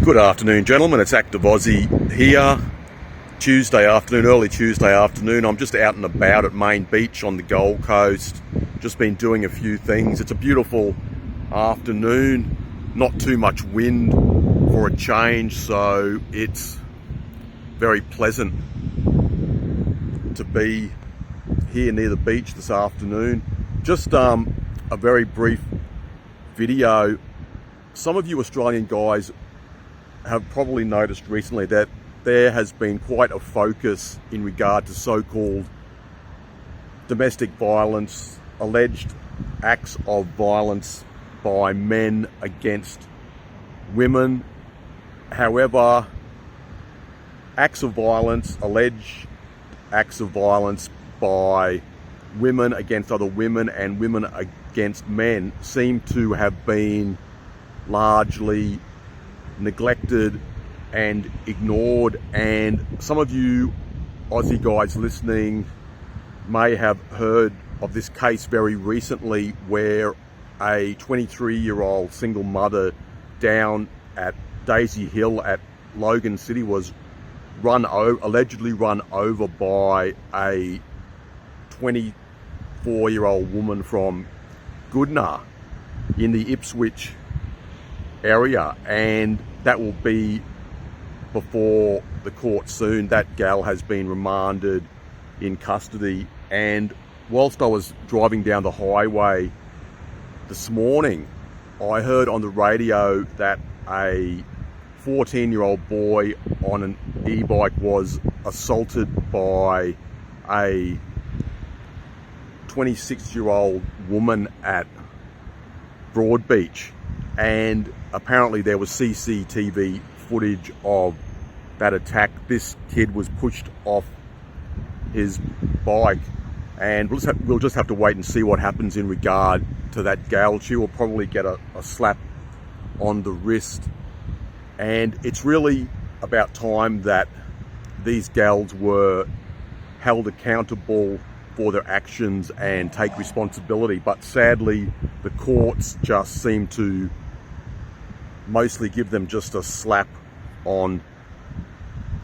Good afternoon, gentlemen. It's Active Aussie here. Tuesday afternoon, early Tuesday afternoon. I'm just out and about at Main Beach on the Gold Coast. Just been doing a few things. It's a beautiful afternoon. Not too much wind for a change, so it's very pleasant to be here near the beach this afternoon. Just a very brief video. Some of you Australian guys have probably noticed recently that there has been quite a focus in regard to so-called domestic violence, alleged acts of violence by men against women. However, acts of violence, alleged acts of violence by women against other women and women against men seem to have been largely neglected and ignored. And some of you Aussie guys listening may have heard of this case very recently where a 23-year-old single mother down at Daisy Hill at Logan City was allegedly run over by a 24-year-old woman from Goodna in the Ipswich area, and that will be before the court soon. That gal has been remanded in custody. And whilst I was driving down the highway this morning, I heard on the radio that a 14-year-old boy on an e-bike was assaulted by a 26-year-old woman at Broadbeach, and apparently there was CCTV footage of that attack. This kid was pushed off his bike, and we'll just have to wait and see what happens in regard to that gal. She will probably get a slap on the wrist, and it's really about time that these gals were held accountable for their actions and take responsibility. But sadly, the courts just seem to mostly give them just a slap on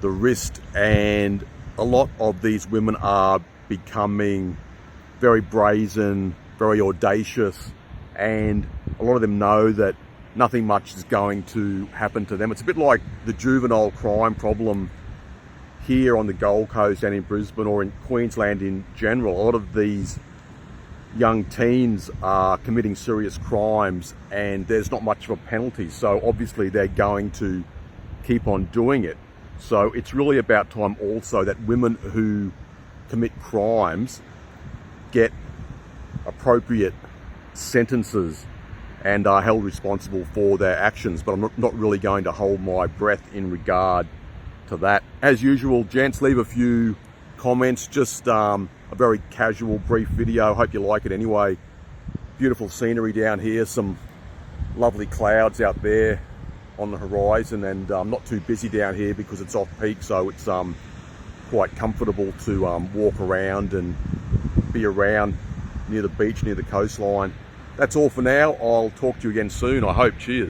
the wrist, and a lot of these women are becoming very brazen, very audacious, and a lot of them know that nothing much is going to happen to them. It's a bit like the juvenile crime problem here on the Gold Coast and in Brisbane or in Queensland in general. A lot of these young teens are committing serious crimes and there's not much of a penalty, so obviously they're going to keep on doing it. So it's really about time also that women who commit crimes get appropriate sentences and are held responsible for their actions. But I'm not really going to hold my breath in regard to that. As usual, gents, leave a few comments. Just a very casual, brief video. Hope you like it anyway. Beautiful scenery down here, some lovely clouds out there on the horizon, and not too busy down here because it's off peak, so it's quite comfortable to walk around and be around near the beach, near the coastline. That's all for now. I'll talk to you again soon, I hope. Cheers.